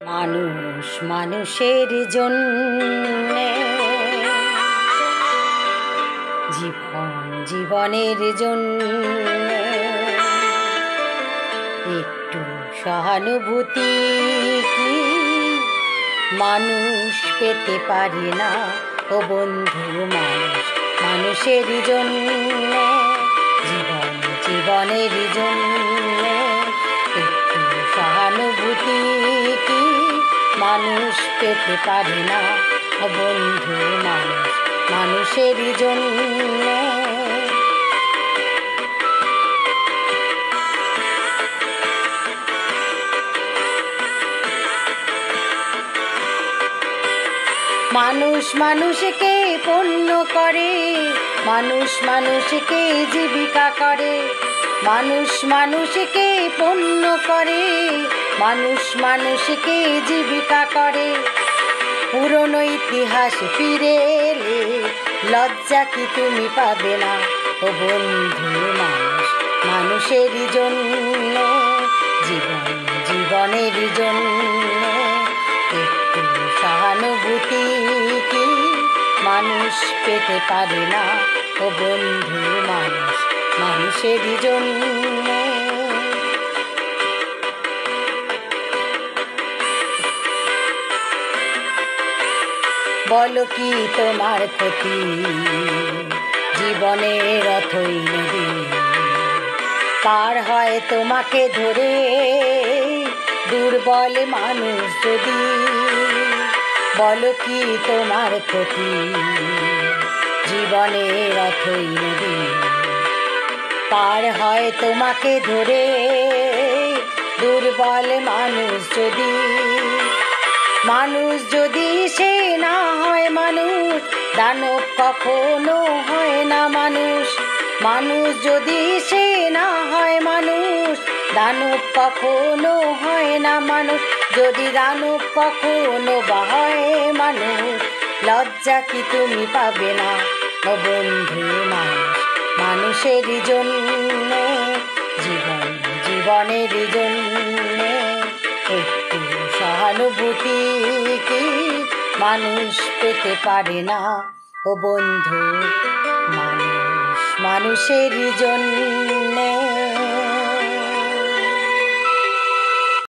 মানুষ মানুষের জন্যে, জীবন জীবনের জন্যে একটু সহানুভূতি কি মানুষ পেতে পারে না? ও বন্ধু, মানুষ মানুষের জন্যে, জীবন জীবনের জন্যে একটু সহানুভূতি কি মানুষ পেতে পারে না? ও বন্ধু, মানুষ মানুষের জন্যে। মানুষ মানুষকে পণ্য করে, মানুষ মানুষকে জীবিকা করে, মানুষ মানুষকে পণ্য করে, মানুষ মানুষকে জীবিকা করে। পুরনো ইতিহাস ফিরে এলে লজ্জা কি তুমি পাবে না? ও বন্ধু, মানুষ মানুষের জন্য, জীবন জীবনের জন্য একটু সহানুভূতি কি মানুষ পেতে পারে না? ও বন্ধু, মানুষ মানুষের জন্য। বলো কি তোমার ক্ষতি? জীবনের অথই নদী পার হয় তোমাকে ধরে দুর্বল মানুষ যদি। বলো কি তোমার ক্ষতি? জীবনের অথই নদী পার হয় তোমাকে ধরে দুর্বল মানুষ যদি। মানুষ যদি সে না হয় মানুষ, দানব কখনো হয় না মানুষ। মানুষ যদি সে না হয় মানুষ, দানব কখনো হয় না মানুষ। যদি দানব কখনো বা হয় মানুষ, লজ্জা কি তুমি পাবে না? ও বন্ধু, মানুষ মানুষের জন্য, জীবন জীবনের জন্য একটু সহানুভূতি কি মানুষ পেতে পারে না? ও বন্ধু, মানুষ মানুষের জন্য।